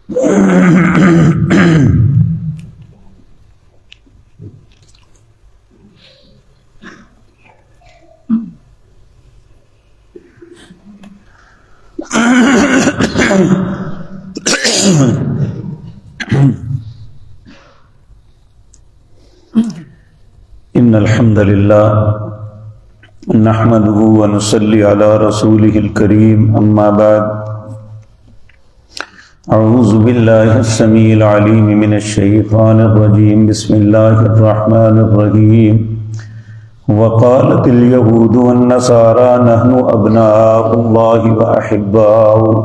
ان الحمد للہ نحمده ونصلي على رسوله الكريم اما بعد اعوذ باللہ السمیع العلیم من الشیطان الرجیم بسم اللہ الرحمن الرحیم وقالت اليہود والنصارى نحن ابناء اللہ واحباؤہ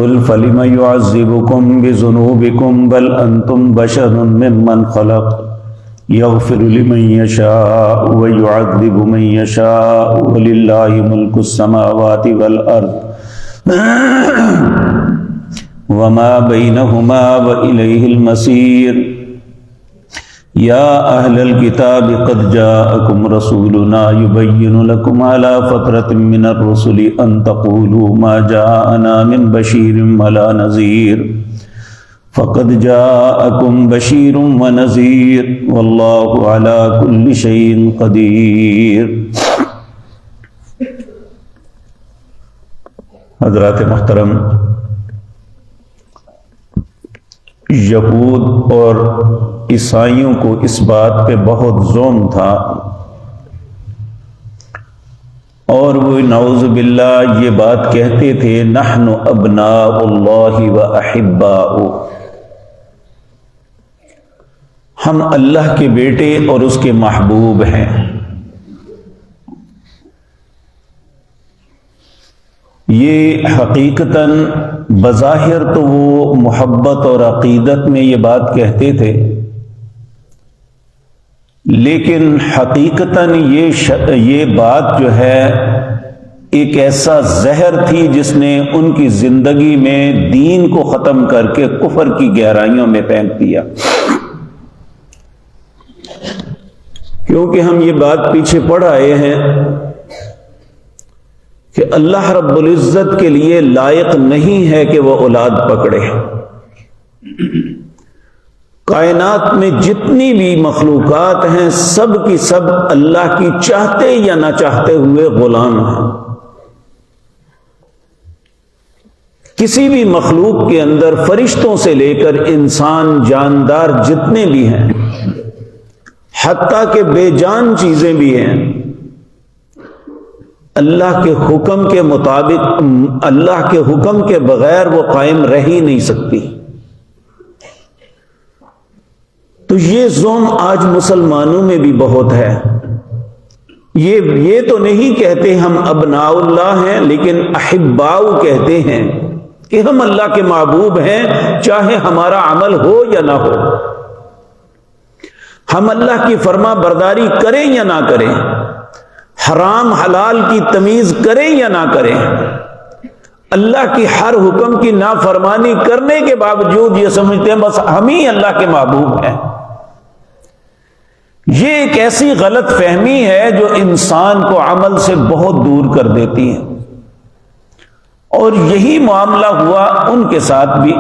قل فلم يعذبكم بذنوبكم بل انتم بشر ممن خلق یغفر لمن یشاء ویعذب من یشاء وللہ ملک السماوات والارض وما بینہما وإلیہ المصیر یا اہل الکتاب قد جاءکم رسولنا یبین لکم علی فترة من الرسل ان تقولوا ما جاءنا من بشیر ولا نذیر فقد جاءکم بشیر ونذیر واللہ علی کل شیء قدیر۔ حضرات محترم، یہود اور عیسائیوں کو اس بات پہ بہت ظلم تھا اور وہ نعوذ باللہ یہ بات کہتے تھے نحن ابناء اللہ واحباؤہ، ہم اللہ کے بیٹے اور اس کے محبوب ہیں۔ یہ حقیقتاً بظاہر تو وہ محبت اور عقیدت میں یہ بات کہتے تھے، لیکن حقیقتاً یہ بات جو ہے ایک ایسا زہر تھی جس نے ان کی زندگی میں دین کو ختم کر کے کفر کی گہرائیوں میں پھینک دیا۔ کیونکہ ہم یہ بات پیچھے پڑھ آئے ہیں کہ اللہ رب العزت کے لیے لائق نہیں ہے کہ وہ اولاد پکڑے۔ کائنات میں جتنی بھی مخلوقات ہیں سب کی سب اللہ کی چاہتے یا نہ چاہتے ہوئے غلام ہیں۔ کسی بھی مخلوق کے اندر فرشتوں سے لے کر انسان جاندار جتنے بھی ہیں، حتیٰ کہ بے جان چیزیں بھی ہیں، اللہ کے حکم کے مطابق، اللہ کے حکم کے بغیر وہ قائم رہ ہی نہیں سکتی۔ تو یہ ظلم آج مسلمانوں میں بھی بہت ہے۔ یہ تو نہیں کہتے ہم ابناء اللہ ہیں، لیکن احباؤ کہتے ہیں کہ ہم اللہ کے محبوب ہیں، چاہے ہمارا عمل ہو یا نہ ہو، ہم اللہ کی فرما برداری کریں یا نہ کریں، حرام حلال کی تمیز کریں یا نہ کریں، اللہ کی ہر حکم کی نافرمانی کرنے کے باوجود یہ سمجھتے ہیں بس ہم ہی اللہ کے محبوب ہیں۔ یہ ایک ایسی غلط فہمی ہے جو انسان کو عمل سے بہت دور کر دیتی ہے، اور یہی معاملہ ہوا ان کے ساتھ بھی۔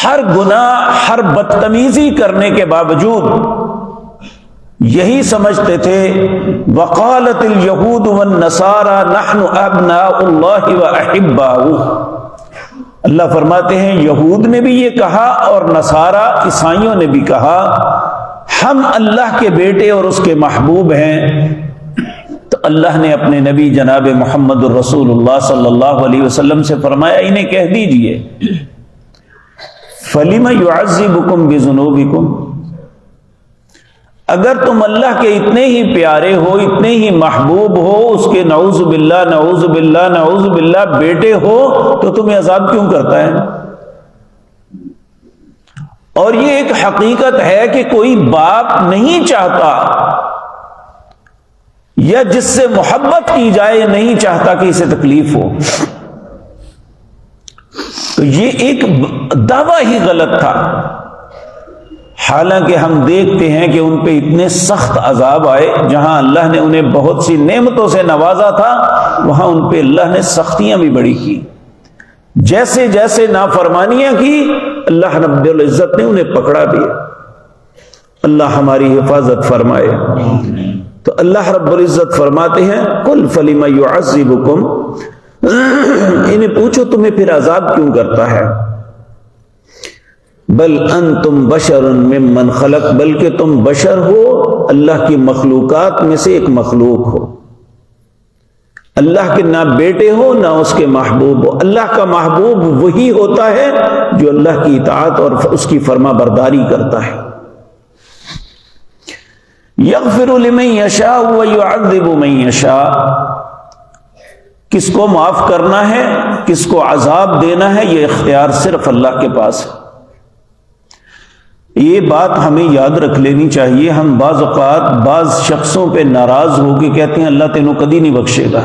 ہر گناہ، ہر بدتمیزی کرنے کے باوجود یہی سمجھتے تھے وقالت الیہود والنصارى نحن ابناء اللہ واحباؤہ۔ اللہ فرماتے ہیں یہود نے بھی یہ کہا اور نصارہ عیسائیوں نے بھی کہا ہم اللہ کے بیٹے اور اس کے محبوب ہیں۔ تو اللہ نے اپنے نبی جناب محمد الرسول اللہ صلی اللہ علیہ وسلم سے فرمایا انہیں کہہ دیجئے فَلِمَ يُعَذِّبُكُمْ بِذُنُوبِكُمْ، اگر تم اللہ کے اتنے ہی پیارے ہو، اتنے ہی محبوب ہو، اس کے نعوذ باللہ نعوذ باللہ نعوذ باللہ بیٹے ہو، تو تمہیں عذاب کیوں کرتا ہے؟ اور یہ ایک حقیقت ہے کہ کوئی باپ نہیں چاہتا یا جس سے محبت کی جائے نہیں چاہتا کہ اسے تکلیف ہو۔ تو یہ ایک دعویٰ ہی غلط تھا، حالانکہ ہم دیکھتے ہیں کہ ان پہ اتنے سخت عذاب آئے، جہاں اللہ نے انہیں بہت سی نعمتوں سے نوازا تھا وہاں ان پہ اللہ نے سختیاں بھی بڑی کی۔ جیسے جیسے نافرمانیاں کی اللہ رب العزت نے انہیں پکڑا بھی. اللہ ہماری حفاظت فرمائے. تو اللہ رب العزت فرماتے ہیں قل فلم يعذبكم، انہیں پوچھو تمہیں پھر عذاب کیوں کرتا ہے. بل انتم بشر ممن خلق، بلکہ تم بشر ہو، اللہ کی مخلوقات میں سے ایک مخلوق ہو. اللہ کے نہ بیٹے ہو نہ اس کے محبوب ہو. اللہ کا محبوب وہی ہوتا ہے جو اللہ کی اطاعت اور اس کی فرما برداری کرتا ہے. یغفر لمن یشاء ویعذب من یشاء، کس کو معاف کرنا ہے کس کو عذاب دینا ہے یہ اختیار صرف اللہ کے پاس ہے. یہ بات ہمیں یاد رکھ لینی چاہیے. ہم بعض اوقات بعض شخصوں پہ ناراض ہو کے کہتے ہیں اللہ تینوں کدی نہیں بخشے گا.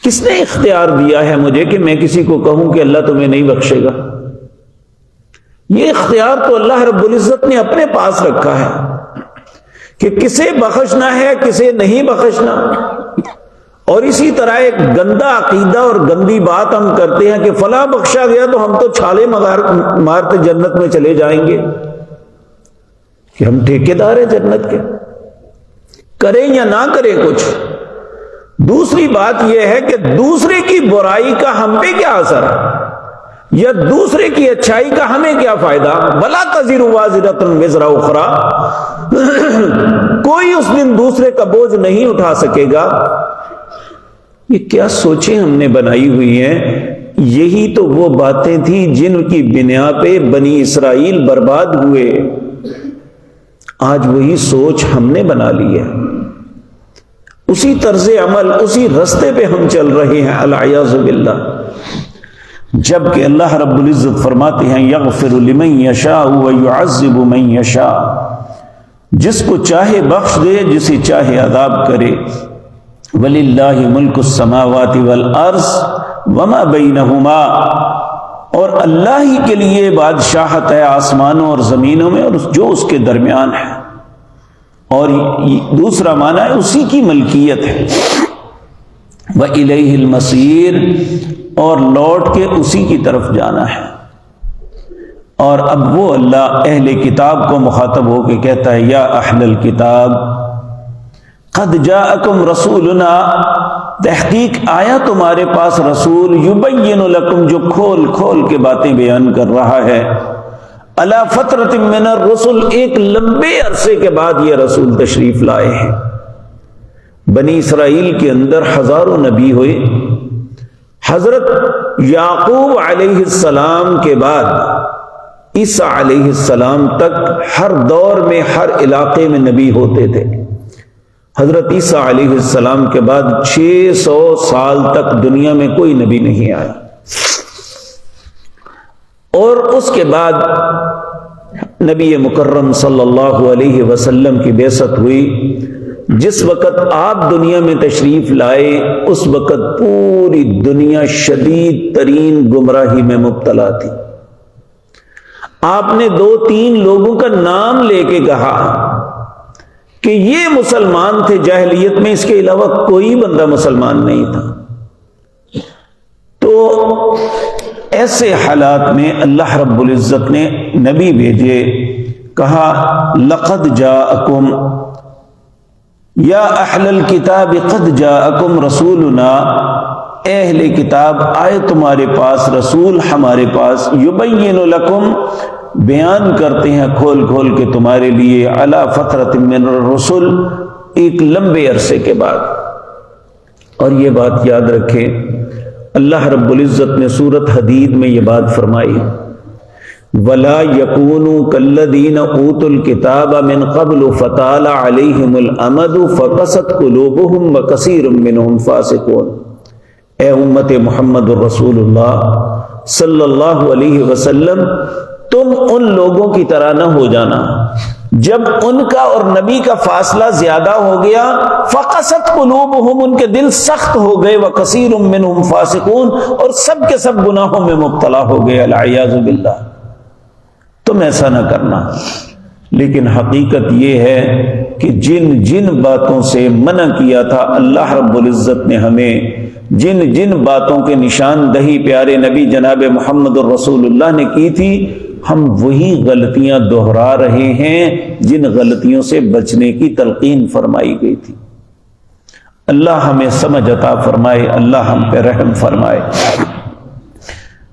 کس نے اختیار دیا ہے مجھے کہ میں کسی کو کہوں کہ اللہ تمہیں نہیں بخشے گا؟ یہ اختیار تو اللہ رب العزت نے اپنے پاس رکھا ہے کہ کسے بخشنا ہے کسے نہیں بخشنا. اور اسی طرح ایک گندا عقیدہ اور گندی بات ہم کرتے ہیں کہ فلاں بخشا گیا تو ہم تو چھالے مارتے جنت میں چلے جائیں گے، کہ ہم ٹھیکیدار ہیں جنت کے، کریں یا نہ کریں کچھ. دوسری بات یہ ہے کہ دوسرے کی برائی کا ہم پہ کیا اثر ہے یا دوسرے کی اچھائی کا ہمیں کیا فائدہ. ولا تزر وازرۃ وزر اخرى، کوئی اس دن دوسرے کا بوجھ نہیں اٹھا سکے گا. یہ کیا سوچیں ہم نے بنائی ہوئی ہیں. یہی تو وہ باتیں تھیں جن کی بنا پہ بنی اسرائیل برباد ہوئے. آج وہی سوچ ہم نے بنا لی ہے، اسی طرز عمل اسی رستے پہ ہم چل رہے ہیں العیاذ باللہ. جبکہ اللہ رب العزت فرماتے ہیں یغفر لمن یشاء ویعذب من یشاء، جس کو چاہے بخش دے جسے چاہے عذاب کرے. وَلِلَّهِ مُلْكُ السَّمَاوَاتِ وَالْأَرْضِ وَمَا بَيْنَهُمَا، اور اللہ ہی کے لیے بادشاہت ہے آسمانوں اور زمینوں میں اور جو اس کے درمیان ہے. اور دوسرا معنی ہے اسی کی ملکیت ہے. وَإِلَيْهِ الْمَصِيرُ، اور لوٹ کے اسی کی طرف جانا ہے. اور اب وہ اللہ اہل کتاب کو مخاطب ہو کے کہتا ہے یا اہل الکتاب قد جاءکم رسولنا، تحقیق آیا تمہارے پاس رسول، یبین لکم، جو کھول کھول کے باتیں بیان کر رہا ہے، علی فترۃ من الرسل، ایک لمبے عرصے کے بعد یہ رسول تشریف لائے ہیں. بنی اسرائیل کے اندر ہزاروں نبی ہوئے. حضرت یعقوب علیہ السلام کے بعد عیسیٰ علیہ السلام تک ہر دور میں ہر علاقے میں نبی ہوتے تھے. حضرت عیسیٰ علیہ السلام کے بعد 600 سال تک دنیا میں کوئی نبی نہیں آیا. اور اس کے بعد نبی مکرم صلی اللہ علیہ وسلم کی بعثت ہوئی. جس وقت آپ دنیا میں تشریف لائے اس وقت پوری دنیا شدید ترین گمراہی میں مبتلا تھی. آپ نے 2-3 لوگوں کا نام لے کے کہا کہ یہ مسلمان تھے جاہلیت میں، اس کے علاوہ کوئی بندہ مسلمان نہیں تھا. تو ایسے حالات میں اللہ رب العزت نے نبی بھیجے، کہا لقد جاءکم یا اہل الکتاب قد جاءکم رسولنا، اہل کتاب آئے تمہارے پاس رسول ہمارے پاس، یبین لکم، بیان کرتے ہیں کھول کھول کے تمہارے لیے، علی فترۃ من الرسل، ایک لمبے عرصے کے بعد. اور یہ بات یاد رکھیں، اللہ رب العزت نے سورۃ حدید میں یہ بات فرمائی، وَلَا يَكُونُوا كَالَّذِينَ أُوتُوا الْكِتَابَ مِنْ قَبْلُ فَطَالَ عَلَيْهِمُ الْأَمَدُ فَقَسَتْ قُلُوبُهُمْ وَكَثِيرٌ مِّنْهُمْ فَاسِقُونَ. اے امت محمد الرسول اللہ صلی اللہ علیہ وسلم، تم ان لوگوں کی طرح نہ ہو جانا جب ان کا اور نبی کا فاصلہ زیادہ ہو گیا. فقست قلوبہم، ان کے دل سخت ہو گئے، وکثیر منہم فاسقون، اور سب کے سب گناہوں میں مبتلا ہو گئے، العیاذ باللہ. تم ایسا نہ کرنا. لیکن حقیقت یہ ہے کہ جن جن باتوں سے منع کیا تھا اللہ رب العزت نے ہمیں، جن جن باتوں کے نشاندہی پیارے نبی جناب محمد الرسول اللہ نے کی تھی، ہم وہی غلطیاں دہرا رہے ہیں جن غلطیوں سے بچنے کی تلقین فرمائی گئی تھی۔ اللہ ہمیں سمجھ عطا فرمائے، اللہ ہم پہ رحم فرمائے۔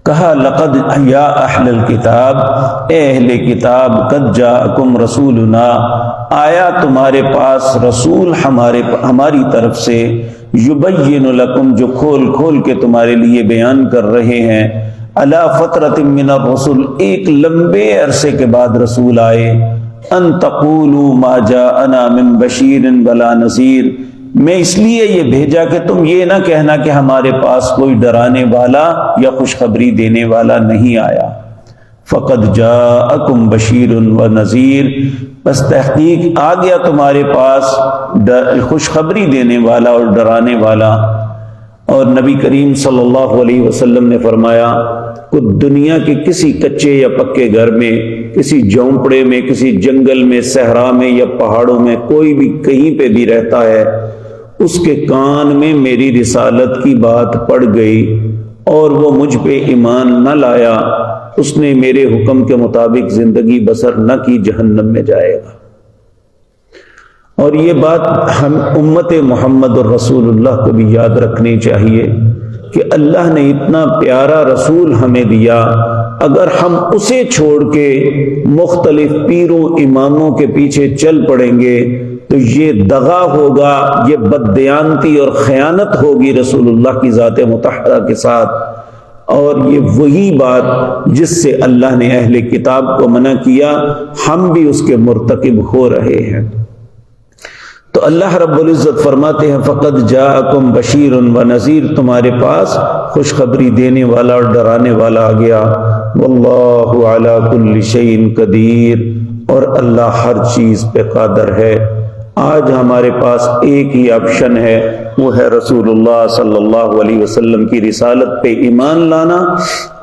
کہا لقد یا اہل الکتاب، اے اہل کتاب، قد جاءکم رسولنا، آیا تمہارے پاس رسول ہماری طرف سے، یبین لکم، جو کھول کھول کے تمہارے لیے بیان کر رہے ہیں، علی فترۃ من الرسل، ایک لمبے عرصے کے بعد رسول آئے، ان تقولوا ما جاءنا من بشیر ولا نذیر، میں اس لیے یہ بھیجا کہ تم یہ نہ کہنا کہ ہمارے پاس کوئی ڈرانے والا یا خوشخبری دینے والا نہیں آیا۔ فقد جاءکم بشیر و نذیر، بس تحقیق آ گیا تمہارے پاس خوشخبری دینے والا اور ڈرانے والا۔ اور نبی کریم صلی اللہ علیہ وسلم نے فرمایا کہ دنیا کے کسی کچے یا پکے گھر میں، کسی جھونپڑے میں، کسی جنگل میں، صحرا میں یا پہاڑوں میں، کوئی بھی کہیں پہ بھی رہتا ہے، اس کے کان میں میری رسالت کی بات پڑ گئی اور وہ مجھ پہ ایمان نہ لایا، اس نے میرے حکم کے مطابق زندگی بسر نہ کی، جہنم میں جائے گا۔ اور یہ بات ہم امت محمد الرسول اللہ کو بھی یاد رکھنی چاہیے کہ اللہ نے اتنا پیارا رسول ہمیں دیا، اگر ہم اسے چھوڑ کے مختلف پیروں اماموں کے پیچھے چل پڑیں گے تو یہ دغا ہوگا، یہ بددیانتی اور خیانت ہوگی رسول اللہ کی ذات مطہرہ کے ساتھ، اور یہ وہی بات جس سے اللہ نے اہل کتاب کو منع کیا، ہم بھی اس کے مرتکب ہو رہے ہیں۔ تو اللہ رب العزت فرماتے ہیں فقد جاءکم بشیر و نذیر، تمہارے پاس خوشخبری دینے والا اور ڈرانے والا آ گیا۔ واللہ علی کل شیء قدیر، اور اللہ ہر چیز پہ قادر ہے۔ آج ہمارے پاس ایک ہی آپشن ہے، وہ ہے رسول اللہ صلی اللہ علیہ وسلم کی رسالت پہ ایمان لانا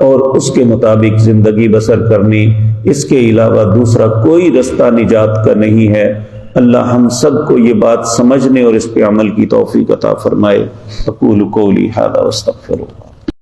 اور اس کے مطابق زندگی بسر کرنی، اس کے علاوہ دوسرا کوئی رستہ نجات کا نہیں ہے۔ اللہ ہم سب کو یہ بات سمجھنے اور اس پہ عمل کی توفیق عطا فرمائے۔ اقول قولی ھذا واستغفر اللہ۔